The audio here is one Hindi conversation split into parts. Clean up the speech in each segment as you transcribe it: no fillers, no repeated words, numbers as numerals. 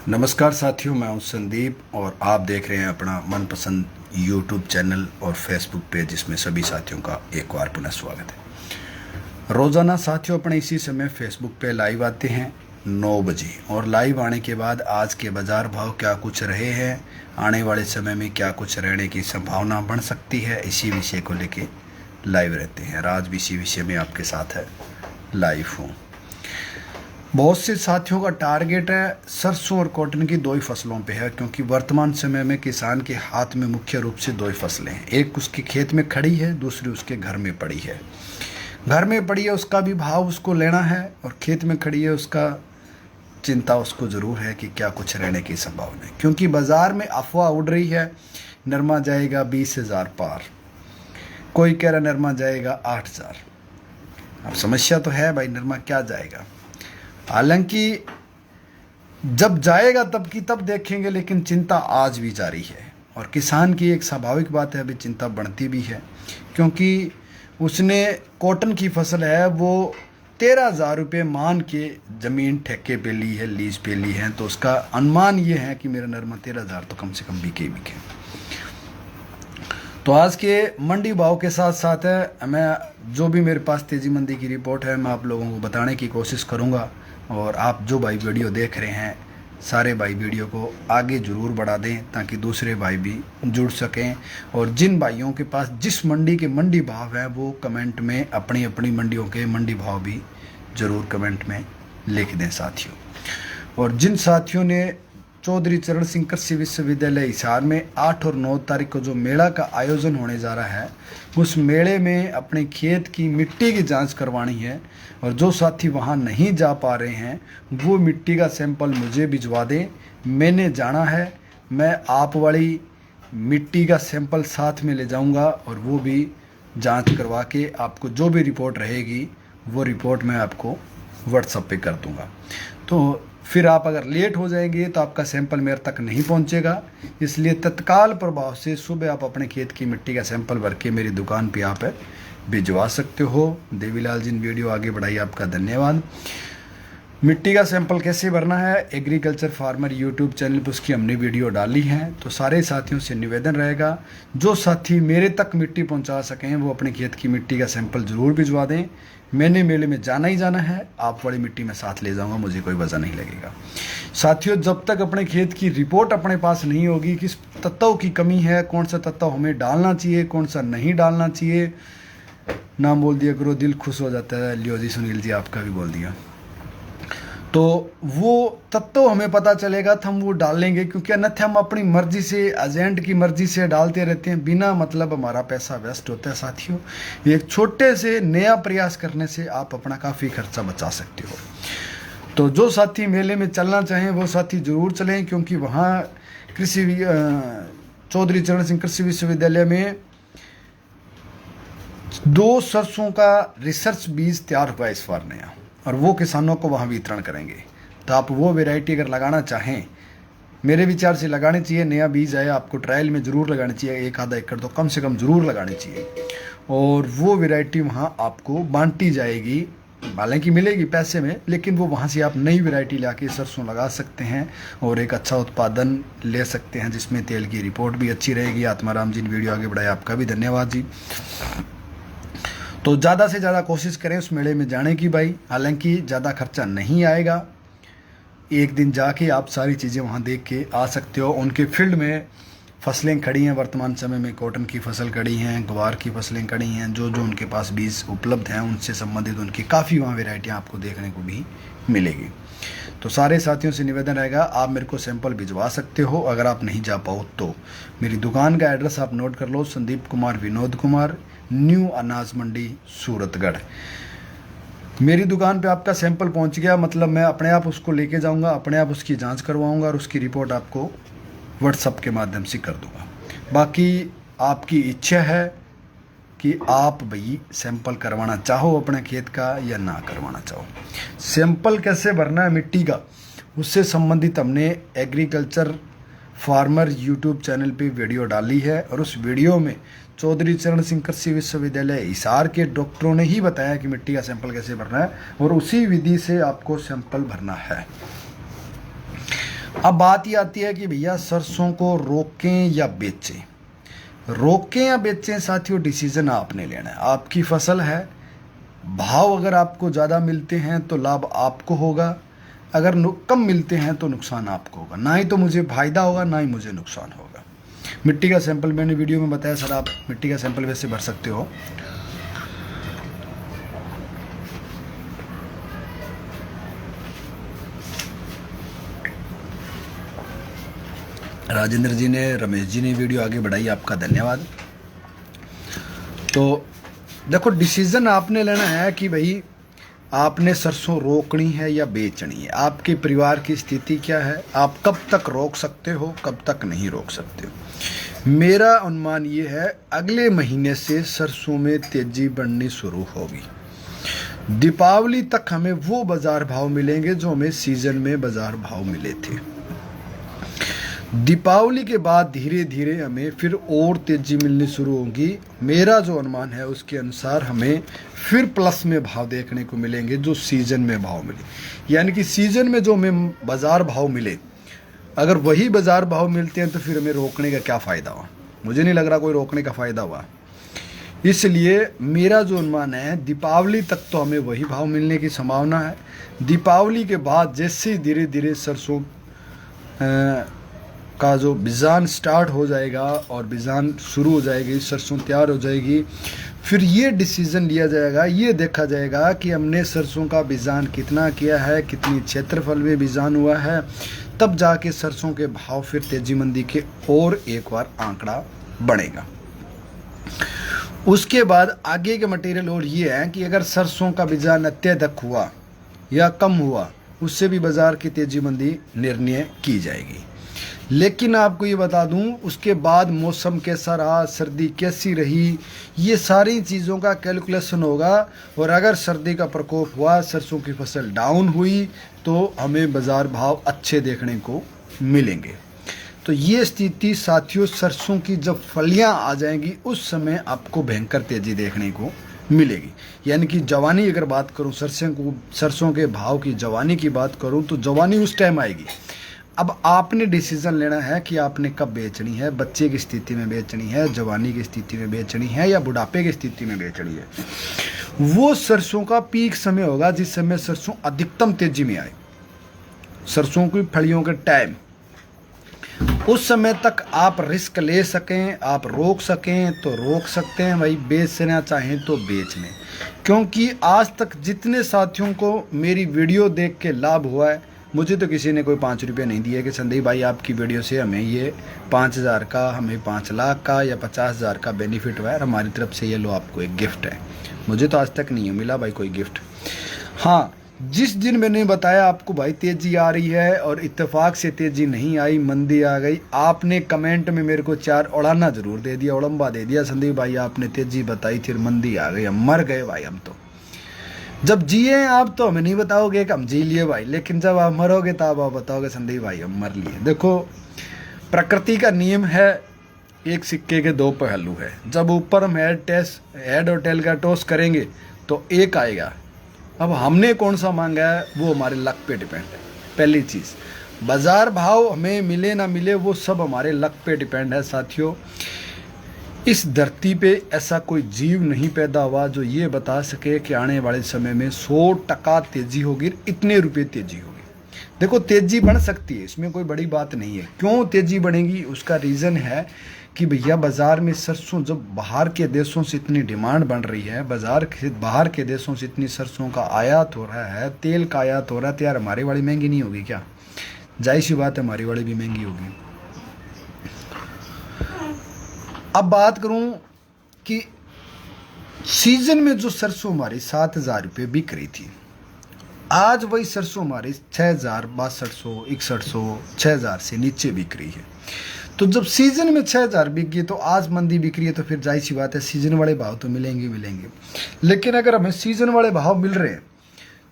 नमस्कार साथियों, मैं हूं संदीप और आप देख रहे हैं अपना मनपसंद यूट्यूब चैनल और फेसबुक पेज, जिसमें सभी साथियों का एक बार पुनः स्वागत है। रोज़ाना साथियों अपने इसी समय फेसबुक पे लाइव आते हैं 9 बजे, और लाइव आने के बाद आज के बाज़ार भाव क्या कुछ रहे हैं, आने वाले समय में क्या कुछ रहने की संभावना बन सकती है, इसी विषय को लेके लाइव रहते हैं। आज भी इसी विषय में आपके साथ है लाइव हूँ। बहुत से साथियों का टारगेट है सरसों और कॉटन की दो ही फसलों पे है, क्योंकि वर्तमान समय में किसान के हाथ में मुख्य रूप से दो ही फसलें हैं। एक उसके खेत में खड़ी है, दूसरी उसके घर में पड़ी है। घर में पड़ी है उसका भी भाव उसको लेना है, और खेत में खड़ी है उसका चिंता उसको ज़रूर है कि क्या कुछ रहने की संभावना है, क्योंकि बाज़ार में अफवाह उड़ रही है नरमा जाएगा 20,000 पार, कोई कह रहा नरमा जाएगा 8,000। अब समस्या तो है भाई, नरमा क्या जाएगा। हालांकि जब जाएगा तब की तब देखेंगे, लेकिन चिंता आज भी जारी है। और किसान की एक स्वाभाविक बात है, अभी चिंता बढ़ती भी है, क्योंकि उसने कॉटन की फसल है वो 13,000 रुपये मान के ज़मीन ठेके पे ली है, लीज पे ली है, तो उसका अनुमान ये है कि मेरा नरमा 13,000 तो कम से कम बिके। तो आज के मंडी भाव के साथ साथ है, मैं जो भी मेरे पास तेज़ी मंदी की रिपोर्ट है मैं आप लोगों को बताने की कोशिश करूंगा। और आप जो भाई वीडियो देख रहे हैं, सारे भाई वीडियो को आगे ज़रूर बढ़ा दें ताकि दूसरे भाई भी जुड़ सकें। और जिन भाइयों के पास जिस मंडी के मंडी भाव है वो कमेंट में अपनी अपनी मंडियों के मंडी भाव भी ज़रूर कमेंट में लिख दें साथियों। और जिन साथियों ने चौधरी चरण सिंह कृषि विश्वविद्यालय हिसार में 8 और 9 तारीख को जो मेला का आयोजन होने जा रहा है, उस मेले में अपने खेत की मिट्टी की जांच करवानी है। और जो साथी वहां नहीं जा पा रहे हैं वो मिट्टी का सैंपल मुझे भिजवा दें, मैंने जाना है। मैं आप वाली मिट्टी का सैंपल साथ में ले जाऊंगा और वो भी जांच करवा के आपको जो भी रिपोर्ट रहेगी वो रिपोर्ट मैं आपको व्हाट्सएप पे कर दूंगा। तो फिर आप अगर लेट हो जाएंगे तो आपका सैंपल मेरे तक नहीं पहुंचेगा, इसलिए तत्काल प्रभाव से सुबह आप अपने खेत की मिट्टी का सैंपल भर के मेरी दुकान पे आप भिजवा सकते हो। देवीलाल जी ने वीडियो आगे बढ़ाई, आपका धन्यवाद। मिट्टी का सैंपल कैसे भरना है, एग्रीकल्चर फार्मर यूट्यूब चैनल पर उसकी हमने वीडियो डाली है। तो सारे साथियों से निवेदन रहेगा, जो साथी मेरे तक मिट्टी पहुंचा सकें वो अपने खेत की मिट्टी का सैंपल ज़रूर भिजवा दें। मैंने मेले में जाना ही जाना है, आप वाली मिट्टी में साथ ले जाऊंगा, मुझे कोई वजह नहीं लगेगा। साथियों, जब तक अपने खेत की रिपोर्ट अपने पास नहीं होगी, किस तत्व की कमी है, कौन सा तत्व हमें डालना चाहिए, कौन सा नहीं डालना चाहिए, नाम बोल दिया करो दिल खुश हो जाता है। लियो जी, सुनील जी आपका भी बोल दिया। तो वो तत्व हमें पता चलेगा तो हम वो डालेंगे, क्योंकि अन्यथा हम अपनी मर्जी से, एजेंट की मर्जी से डालते रहते हैं, बिना मतलब हमारा पैसा वेस्ट होता है। साथियों, एक छोटे से नया प्रयास करने से आप अपना काफ़ी खर्चा बचा सकते हो। तो जो साथी मेले में चलना चाहें वो साथी जरूर चलें, क्योंकि वहाँ चौधरी चरण सिंह कृषि विश्वविद्यालय में 2 सरसों का रिसर्च बीज तैयार हुआ इस बार नया, और वो किसानों को वहाँ वितरण करेंगे। तो आप वो वैरायटी अगर लगाना चाहें, मेरे विचार से लगानी चाहिए। नया बीज आया, आपको ट्रायल में ज़रूर लगानी चाहिए, 1 आधा एकड़ तो कम से कम ज़रूर लगानी चाहिए। और वो वैरायटी वहाँ आपको बांटी जाएगी, हालांकि मिलेगी पैसे में, लेकिन वो वहाँ से आप नई वैरायटी ला के सरसों लगा सकते हैं और एक अच्छा उत्पादन ले सकते हैं, जिसमें तेल की रिपोर्ट भी अच्छी रहेगी। आत्माराम जी ने वीडियो आगे बढ़ाया, आपका भी धन्यवाद जी। तो ज़्यादा से ज़्यादा कोशिश करें उस मेले में जाने की भाई, हालांकि ज़्यादा खर्चा नहीं आएगा। एक दिन जाके आप सारी चीज़ें वहाँ देख के आ सकते हो। उनके फील्ड में फसलें खड़ी हैं, वर्तमान समय में कॉटन की फसल खड़ी हैं, ग्वार की फसलें खड़ी हैं, जो जो उनके पास बीज उपलब्ध हैं उनसे संबंधित उनकी काफ़ी वहाँ वेराइटियाँ आपको देखने को भी मिलेगी। तो सारे साथियों से निवेदन रहेगा, आप मेरे को सैंपल भिजवा सकते हो अगर आप नहीं जा पाओ तो। मेरी दुकान का एड्रेस आप नोट कर लो, संदीप कुमार विनोद कुमार, न्यू अनाज मंडी, सूरतगढ़। मेरी दुकान पे आपका सैंपल पहुंच गया मतलब मैं अपने आप उसको लेके जाऊंगा, अपने आप उसकी जांच करवाऊंगा और उसकी रिपोर्ट आपको व्हाट्सएप के माध्यम से कर दूंगा। बाकी आपकी इच्छा है कि आप भाई सैंपल करवाना चाहो अपने खेत का या ना करवाना चाहो। सैंपल कैसे भरना है मिट्टी का, उससे संबंधित हमने एग्रीकल्चर फार्मर यूट्यूब चैनल पे वीडियो डाली है, और उस वीडियो में चौधरी चरण सिंह कृषि विश्वविद्यालय हिसार के डॉक्टरों ने ही बताया कि मिट्टी का सैंपल कैसे भरना है, और उसी विधि से आपको सैंपल भरना है। अब बात ये आती है कि भैया सरसों को रोकें या बेचें। रोकें या बेचें साथियों, डिसीजन आपने लेना है। आपकी फसल है, भाव अगर आपको ज़्यादा मिलते हैं तो लाभ आपको होगा, अगर कम मिलते हैं तो नुकसान आपको होगा। ना ही तो मुझे फायदा होगा, ना ही मुझे नुकसान होगा। मिट्टी का सैंपल मैंने वीडियो में बताया सर, आप मिट्टी का सैंपल वैसे भर सकते हो। राजेंद्र जी ने, रमेश जी ने वीडियो आगे बढ़ाई, आपका धन्यवाद। तो देखो, डिसीजन आपने लेना है कि भाई आपने सरसों रोकनी है या बेचनी है। आपके परिवार की स्थिति क्या है, आप कब तक रोक सकते हो, कब तक नहीं रोक सकते हो। मेरा अनुमान ये है अगले महीने से सरसों में तेजी बढ़नी शुरू होगी। दीपावली तक हमें वो बाजार भाव मिलेंगे जो हमें सीजन में बाजार भाव मिले थे। दीपावली के बाद धीरे धीरे हमें फिर और तेजी मिलनी शुरू होगी। मेरा जो अनुमान है उसके अनुसार हमें फिर प्लस में भाव देखने को मिलेंगे जो सीजन में भाव मिले। यानी कि सीजन में जो हमें बाजार भाव मिले, अगर वही बाजार भाव मिलते हैं तो फिर हमें रोकने का क्या फ़ायदा हुआ। मुझे नहीं लग रहा कोई रोकने का फ़ायदा हुआ। इसलिए मेरा जो अनुमान है, दीपावली तक तो हमें वही भाव मिलने की संभावना है। दीपावली के बाद जैसे ही धीरे धीरे सरसों का जो बिजान स्टार्ट हो जाएगा और बिजान शुरू हो जाएगी, सरसों तैयार हो जाएगी, फिर ये डिसीज़न लिया जाएगा, ये देखा जाएगा कि हमने सरसों का बिजान कितना किया है, कितनी क्षेत्रफल में बिजान हुआ है। तब जाके सरसों के भाव फिर तेजी मंदी के और एक बार आंकड़ा बढ़ेगा। उसके बाद आगे के मटेरियल और ये है कि अगर सरसों का बिजान अत्यधिक हुआ या कम हुआ, उससे भी बाजार की तेजी मंदी निर्णय की जाएगी। लेकिन आपको ये बता दूं, उसके बाद मौसम कैसा रहा, सर्दी कैसी रही, ये सारी चीज़ों का कैलकुलेशन होगा। और अगर सर्दी का प्रकोप हुआ, सरसों की फसल डाउन हुई, तो हमें बाज़ार भाव अच्छे देखने को मिलेंगे। तो ये स्थिति साथियों, सरसों की जब फलियां आ जाएंगी उस समय आपको भयंकर तेज़ी देखने को मिलेगी। यानी कि जवानी अगर बात करूं, सरसों के भाव की जवानी की बात करूं तो जवानी उस टाइम आएगी। अब आपने डिसीजन लेना है कि आपने कब बेचनी है। बच्चे की स्थिति में बेचनी है, जवानी की स्थिति में बेचनी है, या बुढ़ापे की स्थिति में बेचनी है। वो सरसों का पीक समय होगा जिस समय सरसों अधिकतम तेजी में आए। सरसों की फलियों के टाइम, उस समय तक आप रिस्क ले सकें, आप रोक सकें तो रोक सकते हैं भाई, बेचना चाहें तो बेच लें। क्योंकि आज तक जितने साथियों को मेरी वीडियो देख के लाभ हुआ है, मुझे तो किसी ने कोई 5 रुपये नहीं दिया कि संदीप भाई आपकी वीडियो से हमें ये 5,000 का, हमें 5 लाख का या 50,000 का बेनिफिट हुआ है, हमारी तरफ से ये लो आपको एक गिफ्ट है। मुझे तो आज तक नहीं मिला भाई कोई गिफ्ट। हाँ, जिस दिन मैंने बताया आपको भाई तेज़ी आ रही है और इत्तेफाक से तेज़ी नहीं आई, मंदी आ गई, आपने कमेंट में मेरे को 4 उड़ाना ज़रूर दे दिया, उड़म्बा दे दिया, संदीप भाई आपने तेज़ी बताई फिर मंदी आ गई, हम मर गए भाई। हम तो जब जिए आप तो हमें नहीं बताओगे कि हम जी लिए भाई, लेकिन जब आप मरोगे तब आप बताओगे संदीप भाई हम मर लिए। देखो, प्रकृति का नियम है, एक सिक्के के 2 पहलू है। जब ऊपर हम हेड और टेल का टॉस करेंगे तो एक आएगा। अब हमने कौन सा मांगा है वो हमारे लक पे डिपेंड है। पहली चीज़, बाजार भाव हमें मिले ना मिले वो सब हमारे लक पे डिपेंड है। साथियों, इस धरती पे ऐसा कोई जीव नहीं पैदा हुआ जो ये बता सके कि आने वाले समय में 100% तेज़ी होगी, इतने रुपए तेज़ी होगी। देखो, तेज़ी बढ़ सकती है, इसमें कोई बड़ी बात नहीं है। क्यों तेज़ी बढ़ेगी, उसका रीज़न है कि भैया बाज़ार में सरसों, जब बाहर के देशों से इतनी डिमांड बढ़ रही है, बाहर के देशों से इतनी सरसों का आयात हो रहा है, तेल का आयात हो रहा है, तो यार हमारी वाली महंगी नहीं होगी क्या? जाहिर सी बात है हमारी वाली भी महंगी होगी। अब बात करूं कि सीजन में जो सरसों हमारी 7,000 रुपये बिक रही थी, आज वही सरसों हमारी 6,000, 6200, 6100, 6,000 से नीचे बिक रही है। तो जब सीजन में 6,000 बिक गई तो आज मंदी बिक रही है, तो फिर जाहिर सी बात है सीजन वाले भाव तो मिलेंगे। लेकिन अगर हमें सीजन वाले भाव मिल रहे हैं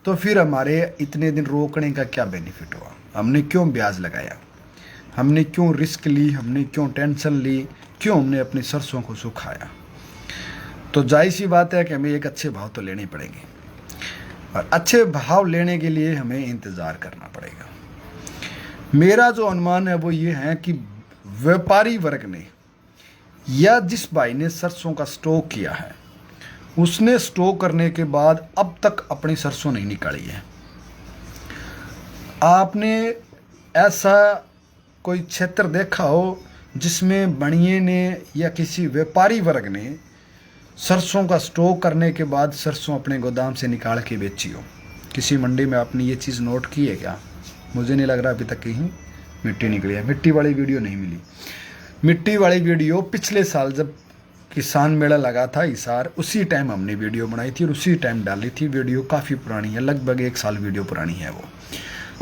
तो फिर हमारे इतने दिन रोकने का क्या बेनिफिट हुआ? हमने क्यों ब्याज लगाया, हमने क्यों रिस्क ली, हमने क्यों टेंशन ली, क्यों हमने अपनी सरसों को सुखाया? तो जाहिर सी बात है कि हमें एक अच्छे भाव तो लेने पड़ेंगे, और अच्छे भाव लेने के लिए हमें इंतज़ार करना पड़ेगा। मेरा जो अनुमान है वो ये है कि व्यापारी वर्ग ने या जिस भाई ने सरसों का स्टॉक किया है उसने स्टॉक करने के बाद अब तक अपनी सरसों नहीं निकाली है। आपने ऐसा कोई क्षेत्र देखा हो जिसमें बनिए ने या किसी व्यापारी वर्ग ने सरसों का स्टॉक करने के बाद सरसों अपने गोदाम से निकाल के बेची हो? किसी मंडी में आपने ये चीज़ नोट की है क्या? मुझे नहीं लग रहा अभी तक कहीं मिट्टी निकली है। मिट्टी वाली वीडियो नहीं मिली। मिट्टी वाली वीडियो पिछले साल जब किसान मेला लगा था हिसार, उसी टाइम हमने वीडियो बनाई थी और उसी टाइम डाली थी। वीडियो काफ़ी पुरानी है, लगभग 1 साल वीडियो पुरानी है वो।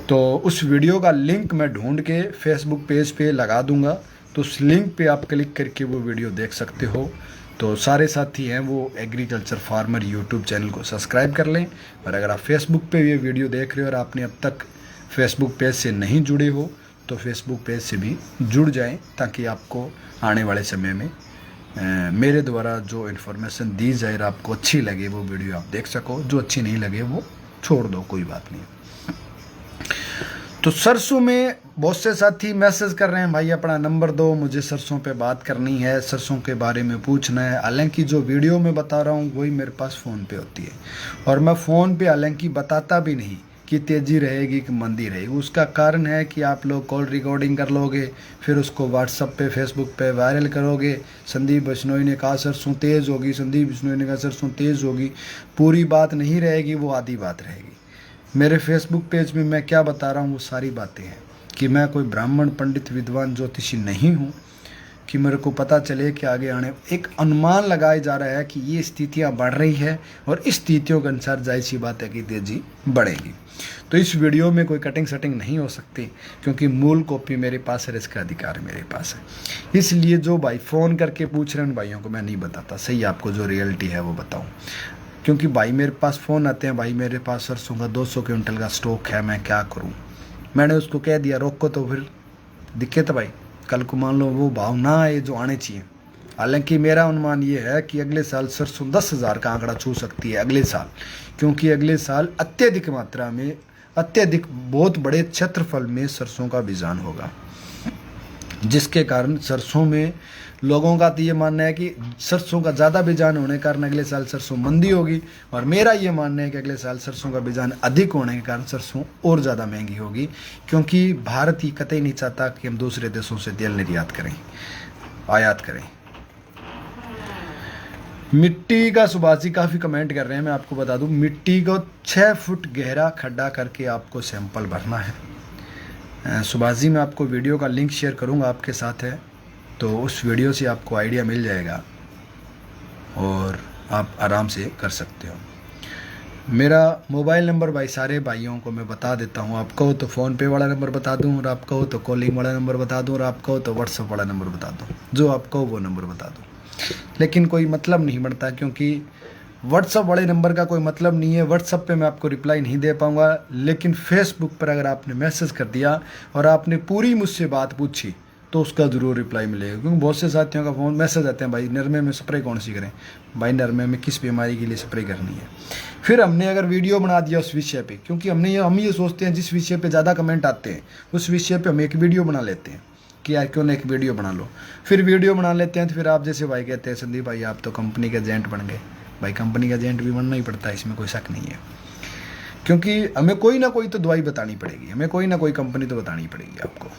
तो उस वीडियो का लिंक मैं ढूंढ के फेसबुक पेज पे लगा दूंगा, तो उस लिंक पे आप क्लिक करके वो वीडियो देख सकते हो। तो सारे साथी हैं वो एग्रीकल्चर फार्मर यूट्यूब चैनल को सब्सक्राइब कर लें। और अगर आप फेसबुक पे ये वीडियो देख रहे हो और आपने अब तक फेसबुक पेज से नहीं जुड़े हो तो फेसबुक पेज से भी जुड़ जाएं, ताकि आपको आने वाले समय में मेरे द्वारा जो इन्फॉर्मेशन दी जाए और आपको अच्छी लगे वो वीडियो आप देख सको। जो अच्छी नहीं लगे वो छोड़ दो, कोई बात नहीं। तो सरसों में बहुत से साथी मैसेज कर रहे हैं, भाई अपना नंबर दो, मुझे सरसों पे बात करनी है, सरसों के बारे में पूछना है। हालांकि जो वीडियो में बता रहा हूँ वही मेरे पास फ़ोन पे होती है, और मैं फ़ोन पे हालांकि बताता भी नहीं कि तेज़ी रहेगी कि मंदी रहेगी। उसका कारण है कि आप लोग कॉल रिकॉर्डिंग कर लोगे, फिर उसको व्हाट्सअप पे फेसबुक पे वायरल करोगे। संदीप बिश्नोई ने कहा सरसों तेज़ होगी, संदीप बिश्नोई ने कहा सरसों तेज़ होगी। पूरी बात नहीं रहेगी, वो आधी बात रहेगी। मेरे फेसबुक पेज में मैं क्या बता रहा हूँ वो सारी बातें हैं कि मैं कोई ब्राह्मण पंडित विद्वान ज्योतिषी नहीं हूँ कि मेरे को पता चले कि आगे आने एक अनुमान लगाया जा रहा है कि ये स्थितियाँ बढ़ रही है और इस स्थितियों के अनुसार जाहिर सी बात है कि तेजी बढ़ेगी। तो इस वीडियो में कोई कटिंग सटिंग नहीं हो सकती, क्योंकि मूल कॉपी मेरे पास है, इसका अधिकार मेरे पास है। इसलिए जो भाई फ़ोन करके पूछ रहे हैं उन भाइयों को मैं नहीं बताता, सही आपको जो रियलिटी है वो बताऊँ। क्योंकि भाई मेरे पास फ़ोन आते हैं, भाई मेरे पास सरसों का 200 क्विंटल का स्टॉक है, मैं क्या करूं। मैंने उसको कह दिया रोको, तो फिर दिक्कत भाई कल को मान लो वो भाव ना आए जो आने चाहिए। हालांकि मेरा अनुमान ये है कि अगले साल सरसों 10,000 का आंकड़ा छू सकती है अगले साल, क्योंकि अगले साल अत्यधिक मात्रा में, अत्यधिक बहुत बड़े क्षेत्रफल में सरसों का बीजान होगा, जिसके कारण सरसों में लोगों का तो ये मानना है कि सरसों का ज़्यादा बीजान होने के कारण अगले साल सरसों मंदी होगी, और मेरा ये मानना है कि अगले साल सरसों का बीजान अधिक होने के कारण सरसों और ज़्यादा महंगी होगी, क्योंकि भारत ही कतई नहीं चाहता कि हम दूसरे देशों से तेल निर्यात करें, आयात करें। मिट्टी का सुभाष जी काफ़ी कमेंट कर रहे हैं, मैं आपको बता दूं मिट्टी को 6 फुट गहरा खड्डा करके आपको सैंपल भरना है। सुभाष जी मैं आपको वीडियो का लिंक शेयर करूंगा आपके साथ है, तो उस वीडियो से आपको आइडिया मिल जाएगा और आप आराम से कर सकते हो। मेरा मोबाइल नंबर भाई सारे भाइयों को मैं बता देता हूँ। आप कहो तो फ़ोन पे वाला नंबर बता दूँ, और आप कहो तो कॉलिंग वाला नंबर बता दूँ, और आप कहो तो व्हाट्सअप वाला नंबर बता दूँ, जो आप कहो वो नंबर बता दूँ। लेकिन कोई मतलब नहीं बनता, क्योंकि व्हाट्सअप वाले नंबर का कोई मतलब नहीं है। व्हाट्सअप पे मैं आपको रिप्लाई नहीं दे पाऊँगा, लेकिन फेसबुक पर अगर आपने मैसेज कर दिया और आपने पूरी मुझसे बात पूछी तो उसका ज़रूर रिप्लाई मिलेगा। क्योंकि बहुत से साथियों का फ़ोन मैसेज आते हैं, भाई नरमे में स्प्रे कौन सी करें, भाई नरमे में किस बीमारी के लिए स्प्रे करनी है। फिर हमने अगर वीडियो बना दिया उस विषय पे, क्योंकि हम ये सोचते हैं जिस विषय पे ज़्यादा कमेंट आते हैं उस विषय पे हम एक वीडियो बना लेते हैं कि यार क्यों ना एक वीडियो बना लो। फिर वीडियो बना लेते हैं तो फिर आप जैसे भाई कहते हैं संदीप भाई आप तो कंपनी के एजेंट बन गए। भाई कंपनी का एजेंट भी बनना ही पड़ता है, इसमें कोई शक नहीं है, क्योंकि हमें कोई ना कोई तो दवाई बतानी पड़ेगी, हमें कोई ना कोई कंपनी तो बतानी पड़ेगी आपको।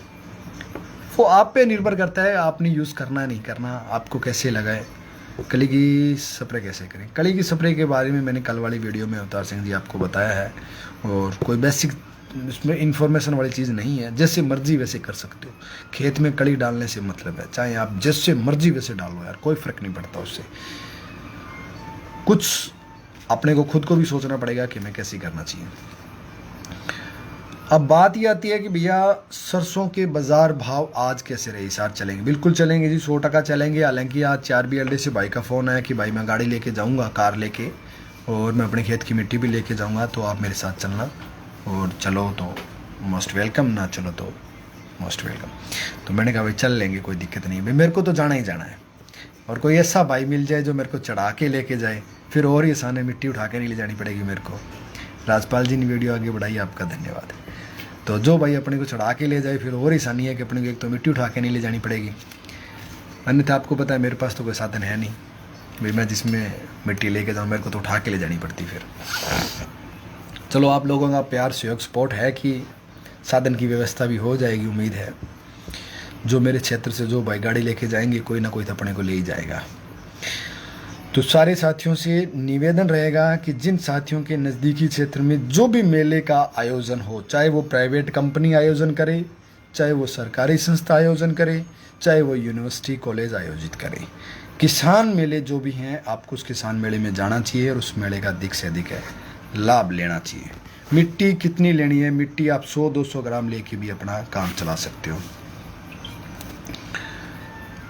वो आप पे निर्भर करता है आपने यूज़ करना नहीं करना, आपको कैसे लगाए। कली की स्प्रे कैसे करें, कली की स्प्रे के बारे में मैंने कल वाली वीडियो में अवतार सिंह जी आपको बताया है, और कोई बेसिक इसमें इन्फॉर्मेशन वाली चीज़ नहीं है। जैसे मर्जी वैसे कर सकते हो, खेत में कली डालने से मतलब है, चाहे आप जैसे मर्जी वैसे डालो यार, कोई फ़र्क नहीं पड़ता उससे। कुछ अपने को खुद को भी सोचना पड़ेगा कि हमें कैसे करना चाहिए। अब बात ये आती है कि भैया सरसों के बाज़ार भाव आज कैसे रहे, हिसार चलेंगे? बिल्कुल चलेंगे जी, 100% चलेंगे। हालांकि आज 4 BLD से भाई का फ़ोन आया कि भाई मैं गाड़ी लेके जाऊंगा, कार लेके, और मैं अपने खेत की मिट्टी भी लेके जाऊंगा, तो आप मेरे साथ चलना, और चलो तो मोस्ट वेलकम, ना चलो तो मोस्ट वेलकम। तो मैंने कहा भाई चल लेंगे, कोई दिक्कत नहीं भाई, मेरे को तो जाना ही जाना है। और कोई ऐसा भाई मिल जाए जो मेरे को चढ़ा के लेके जाए, फिर और ही आसान है, मिट्टी उठा के नहीं ले जानी पड़ेगी मेरे को। राजपाल जी ने वीडियो आगे बढ़ाई, आपका धन्यवाद। तो जो भाई अपने को चढ़ा के ले जाए फिर और आसानी है कि अपने को एक तो मिट्टी उठा के नहीं ले जानी पड़ेगी, अन्यथा आपको पता है मेरे पास तो कोई साधन है नहीं भाई, मैं जिसमें मिट्टी लेके जाऊँ मेरे को तो उठा के ले जानी पड़ती फिर। चलो आप लोगों का प्यार सहयोग सपोर्ट है कि साधन की व्यवस्था भी हो जाएगी, उम्मीद है। जो मेरे क्षेत्र से जो भाई गाड़ी लेके जाएंगे कोई ना कोई तो अपने को ले ही जाएगा। तो सारे साथियों से निवेदन रहेगा कि जिन साथियों के नज़दीकी क्षेत्र में जो भी मेले का आयोजन हो, चाहे वो प्राइवेट कंपनी आयोजन करे, चाहे वो सरकारी संस्था आयोजन करे, चाहे वो यूनिवर्सिटी कॉलेज आयोजित करे, किसान मेले जो भी हैं आपको उस किसान मेले में जाना चाहिए और उस मेले का अधिक से अधिक लाभ लेना चाहिए। मिट्टी कितनी लेनी है, मिट्टी आप 100-200 ग्राम लेके भी अपना काम चला सकते हो।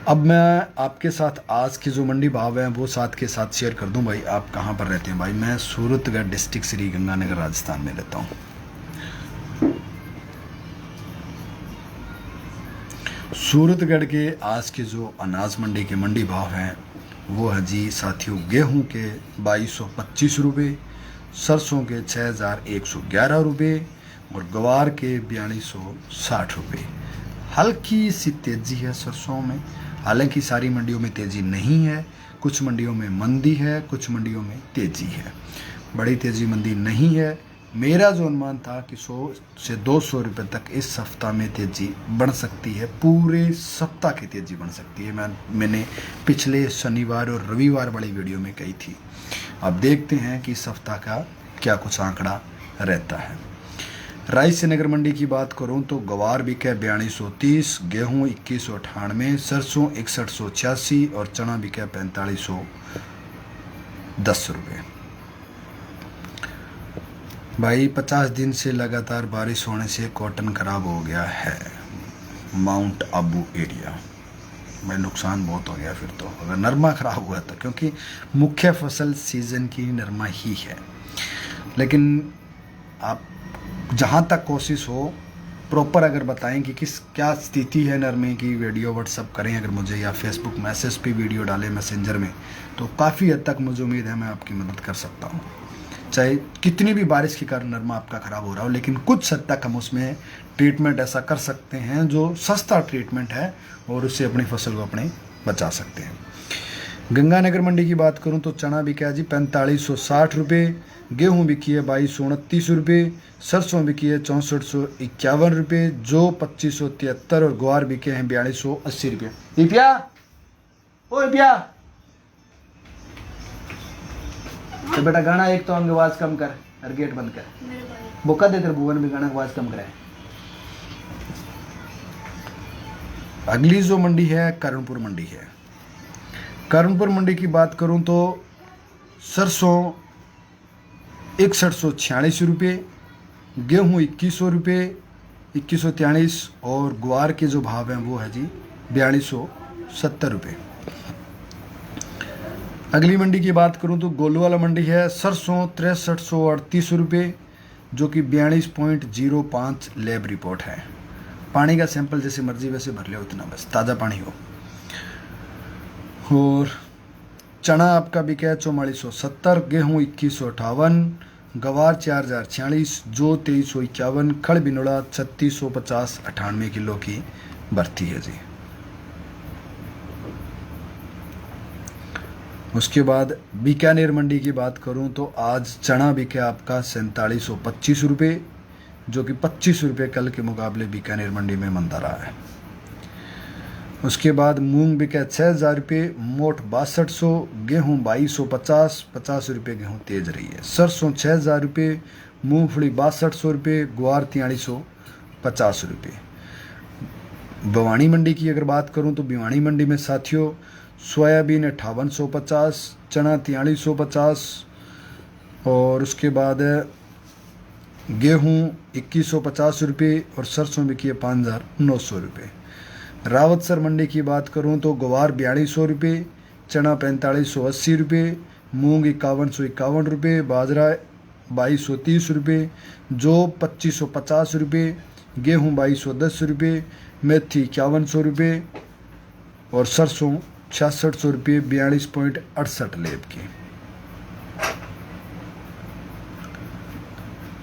अब मैं आपके साथ आज के जो मंडी भाव हैं वो साथ के साथ शेयर कर दूं। भाई आप कहाँ पर रहते हैं? भाई मैं सूरतगढ़ डिस्ट्रिक्ट श्री गंगानगर राजस्थान में रहता हूँ। सूरतगढ़ के आज के जो अनाज मंडी के मंडी भाव हैं वो है जी साथियों, गेहूं के 2225 रुपये, सरसों के 6111 रुपये और गवार के 4260 रुपये। हल्की सी तेज़ी है सरसों में, हालांकि सारी मंडियों में तेज़ी नहीं है, कुछ मंडियों में मंदी है, कुछ मंडियों में तेज़ी है, बड़ी तेज़ी मंदी नहीं है। मेरा जो अनुमान था कि 100 से 200 रुपये तक इस सप्ताह में तेज़ी बढ़ सकती है, पूरे सप्ताह की तेज़ी बढ़ सकती है। मैंने पिछले शनिवार और रविवार वाली वीडियो में कही थी। अब देखते हैं कि इस सप्ताह का क्या कुछ आंकड़ा रहता है। रायसेन नगर मंडी की बात करूं तो गवार बिके 4230, गेहूं 2198, सरसों 6186 और चना बिके 4510 रुपये। भाई 50 दिन से लगातार बारिश होने से कॉटन खराब हो गया है माउंट आबू एरिया में, नुकसान बहुत हो गया फिर तो अगर नरमा खराब हुआ तो, क्योंकि मुख्य फसल सीजन की नरमा ही है। लेकिन आप जहाँ तक कोशिश हो प्रॉपर अगर बताएं कि क्या स्थिति है नरमे की, वीडियो व्हाट्सअप करें अगर मुझे, या फेसबुक मैसेज पे वीडियो डालें मैसेंजर में, तो काफ़ी हद तक मुझे उम्मीद है मैं आपकी मदद कर सकता हूँ। चाहे कितनी भी बारिश के कारण नरमा आपका ख़राब हो रहा हो, लेकिन कुछ हद तक हम उसमें ट्रीटमेंट ऐसा कर सकते हैं जो सस्ता ट्रीटमेंट है और उससे अपनी फसल को अपने बचा सकते हैं। गंगानगर मंडी की बात करूं तो चना बिका जी 4560 रुपये, गेहूँ बिकी है 2229 रुपये, सरसों बिकी है 6451 रुपये, जो 2573 और ग्वार बिके हैं 4280 रुपये। इपिया ओ इपिया, तो बेटा गाना एक तो आवाज़ कम कर और गेट बंद कर, बोका दे तेरे भुवन भी गाना आवाज़ कम कराए। अगली जो मंडी है कर्णपुर मंडी है। कर्णपुर मंडी की बात करूं तो सरसों 6146 रुपये, गेहूँ 2100 रुपये 2143 और ग्वार के जो भाव हैं वो है जी 4270 रुपये। अगली मंडी की बात करूं तो गोलूवाला मंडी है। सरसों 6338 रुपये जो कि 42.05 लैब रिपोर्ट है। पानी का सैंपल जैसे मर्जी वैसे भर ले उतना, बस ताज़ा पानी हो। और चना आपका बिका है 4470, गेहूँ 2158, गवार 4046, जो 2351, खड़ बिनोड़ा 3650 98 किलो की भर्ती है जी। उसके बाद बीकानेर मंडी की बात करूं तो आज चना बिके आपका 4725 रुपये जो कि 25 रुपये कल के मुकाबले बीकानेर मंडी में मंदा रहा है। उसके बाद मूंग बिके 6000 रुपये, मोट 6200, गेहूँ 2250, 50 रुपये गेहूँ तेज रही है। सरसों 6000 रुपये, मूंगफली 6200 रुपये, ग्वार 4350 रुपये। भिवानी मंडी की अगर बात करूं तो भिवानी मंडी में साथियों सोयाबीन 5850, चना 4350 और उसके बाद गेहूँ 2150 रुपये और सरसों बिकी है 5900 रुपये। रावतसर मंडी की बात करूं तो गवार 4200 रुपये, चना 4580 रुपये, मूंग 5151 रुपये, बाजरा 2230 रुपये, जौ 2550 रुपये, गेहूँ 2210 रुपये, मेथी 5100 रुपये और सरसों 6600 रुपये 42.68 लेब की।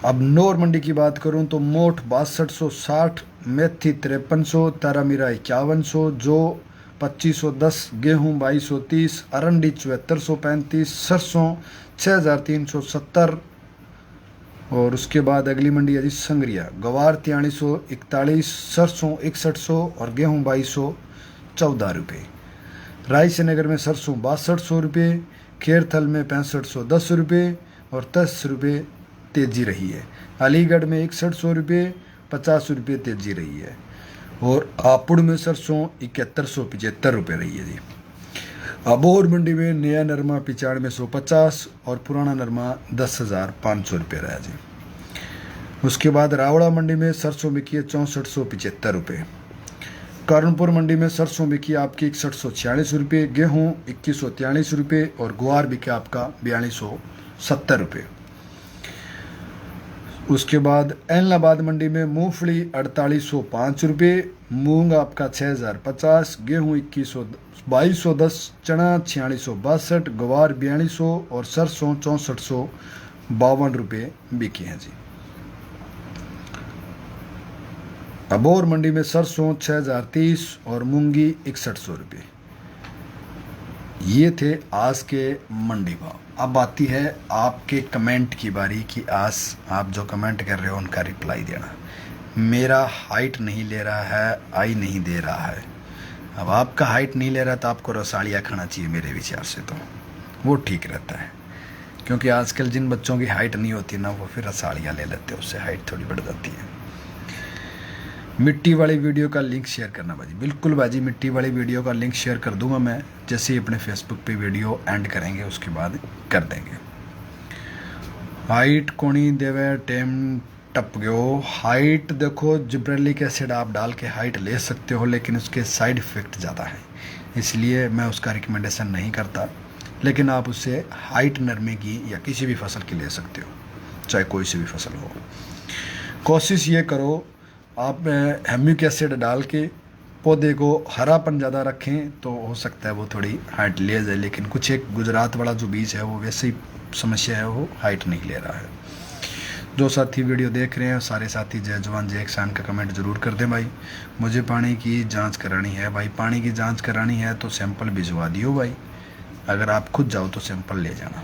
अब नौर मंडी की बात करूं तो मोठ 6260, मेथी 5300, तारामीरा 5100, जो 2510, गेहूं 2230, अरंडी 7435, सरसों 6370। और उसके बाद अगली मंडी है जी संगरिया, गवार 4341, सरसों 6100 और गेहूं 2214 रुपये। रायसेनगर में सरसों 6200 रुपये, खेरथल में 6510 रुपये और 10 रुपये तेजी रही है। अलीगढ़ में 6100 रुपये, 50 रुपये तेजी रही है। और हापुड़ में सरसों 7175 रुपये रही है जी। अबोहर मंडी में नया नरमा 9550 और पुराना नरमा 10,500 रुपये रहा जी। उसके बाद रावड़ा मंडी में सरसों बिकी है 6475 रुपये। कारणपुर मंडी में सरसों बिकी आपकी 6146 रुपये, गेहूँ 2143 रुपये और ग्वार बिका आपका 4270 रुपये। उसके बाद एलनाबाद मंडी में मूंगफली 4805 रुपये, मूंग आपका 6050, गेहूँ 2210, चना 4662, गवार 4200 और सरसों 6452 रुपये बिके हैं जी। अबोहर मंडी में सरसों 6030 और मूंगी 6100 रुपये। ये थे आज के मंडी भाव। अब आती है आपके कमेंट की बारी कि आज आप जो कमेंट कर रहे हो उनका रिप्लाई देना। मेरा हाइट नहीं ले रहा है, आई नहीं दे रहा है। अब आपका हाइट नहीं ले रहा तो आपको रसालिया खाना चाहिए मेरे विचार से, तो वो ठीक रहता है। क्योंकि आजकल जिन बच्चों की हाइट नहीं होती ना, वो फिर रसालिया ले लेते हैं, उससे हाइट थोड़ी बढ़ जाती है। मिट्टी वाली वीडियो का लिंक शेयर करना बाजी। बिल्कुल बाजी, मिट्टी वाली वीडियो का लिंक शेयर कर दूंगा मैं, जैसे ही अपने फेसबुक पे वीडियो एंड करेंगे उसके बाद कर देंगे। हाइट कोनी देवे टेम टप गयो। हाइट देखो, जिब्रेलिक एसिड आप डाल के हाइट ले सकते हो, लेकिन उसके साइड इफ़ेक्ट ज़्यादा है, इसलिए मैं उसका रिकमेंडेशन नहीं करता। लेकिन आप उससे हाइट नरमे की या किसी भी फसल की ले सकते हो, चाहे कोई सी भी फसल हो। कोशिश ये करो आप ह्यूमिक एसिड डाल के पौधे को हरापन ज़्यादा रखें, तो हो सकता है वो थोड़ी हाइट ले जाए। लेकिन कुछ एक गुजरात वाला जो बीज है वो वैसे ही समस्या है, वो हाइट नहीं ले रहा है। जो साथी वीडियो देख रहे हैं सारे साथी जय जवान जय किसान का कमेंट ज़रूर कर दें भाई। मुझे पानी की जांच करानी है भाई, पानी की जांच करानी है तो सैंपल भिजवा दियो भाई। अगर आप खुद जाओ तो सैंपल ले जाना,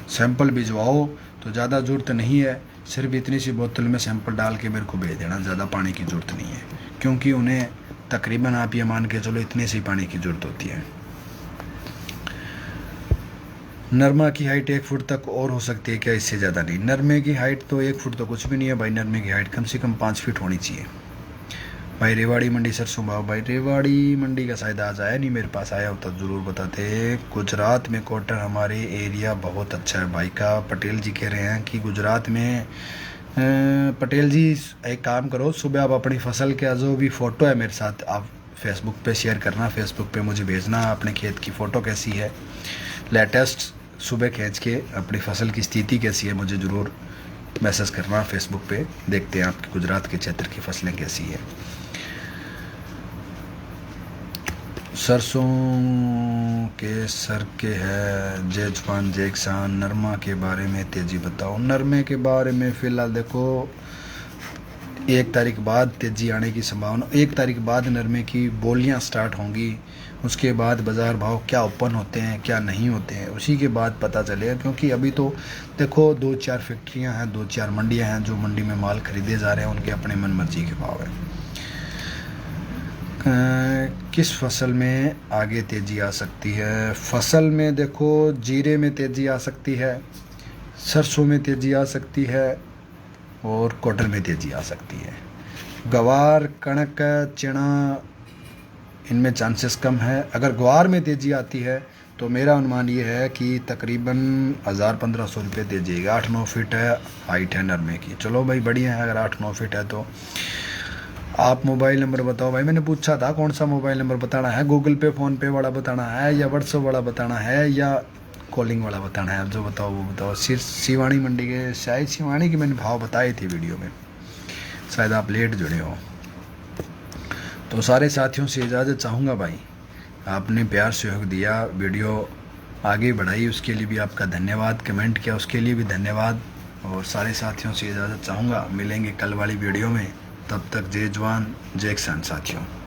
सैंपल भिजवाओ तो ज़्यादा ज़रूरत नहीं है, सिर्फ इतनी सी बोतल में सैंपल डाल के मेरे को भेज देना, ज़्यादा पानी की ज़रूरत नहीं है। क्योंकि उन्हें तकरीबन आप ये मान के चलो इतने से पानी की ज़रूरत होती है। नरमा की हाइट 1 फुट तक और हो सकती है क्या, इससे ज़्यादा नहीं। नरमे की हाइट तो 1 फुट तो कुछ भी नहीं है भाई, नरमे की हाइट कम से कम 5 फीट होनी चाहिए भाई। रेवाड़ी मंडी सरसों भाव भाई, रेवाड़ी मंडी का शायद आज आया नहीं, मेरे पास आया होता ज़रूर बताते। गुजरात में कॉटन हमारे एरिया बहुत अच्छा है भाई का। पटेल जी कह रहे हैं कि गुजरात में पटेल जी एक काम करो, सुबह आप अपनी फसल का जो भी फ़ोटो है मेरे साथ आप फेसबुक पे शेयर करना, फेसबुक पे मुझे भेजना अपने खेत की फ़ोटो कैसी है लेटेस्ट, सुबह खींच के अपनी फसल की स्थिति कैसी है मुझे ज़रूर मैसेज करना फेसबुक पे। देखते हैं आपके गुजरात के क्षेत्र की फसलें कैसी है। सरसों के सर के है जय जवान जय किसान। नरमा के बारे में तेज़ी बताओ। नरमे के बारे में फ़िलहाल देखो 1 तारीख बाद तेज़ी आने की संभावना, 1 तारीख बाद नरमे की बोलियां स्टार्ट होंगी। उसके बाद बाज़ार भाव क्या ओपन होते हैं क्या नहीं होते हैं उसी के बाद पता चलेगा। क्योंकि अभी तो देखो 2-4 फैक्ट्रियां हैं, 2-4 मंडियां हैं जो मंडी में माल खरीदे जा रहे हैं, उनके अपने मन मर्जी के भाव हैं। किस फसल में आगे तेज़ी आ सकती है? फसल में देखो जीरे में तेज़ी आ सकती है, सरसों में तेज़ी आ सकती है और कॉटन में तेज़ी आ सकती है। गवार कणक चना इनमें चांसेस कम है। अगर ग्वार में तेज़ी आती है तो मेरा अनुमान ये है कि तकरीबन 1000-1500 रुपये तेज़ी आएगा। 8-9 फीट है हाइट है नरमे की। चलो भाई बढ़िया है, अगर 8-9 फीट है तो। आप मोबाइल नंबर बताओ भाई। मैंने पूछा था कौन सा मोबाइल नंबर बताना है, गूगल पे फ़ोन पे वाला बताना है या व्हाट्सएप वाला बताना है या कॉलिंग वाला बताना है, आप जो बताओ वो बताओ। सिर्फ सिवानी मंडी के, शायद सिवानी के मैंने भाव बताए थे वीडियो में, शायद आप लेट जुड़े हो। तो सारे साथियों से इजाज़त चाहूँगा भाई, आपने प्यार सहयोग दिया, वीडियो आगे बढ़ाई उसके लिए भी आपका धन्यवाद, कमेंट किया उसके लिए भी धन्यवाद। और सारे साथियों से इजाज़त चाहूँगा। मिलेंगे कल वाली वीडियो में, तब तक जय जवान जय किसान साथियों।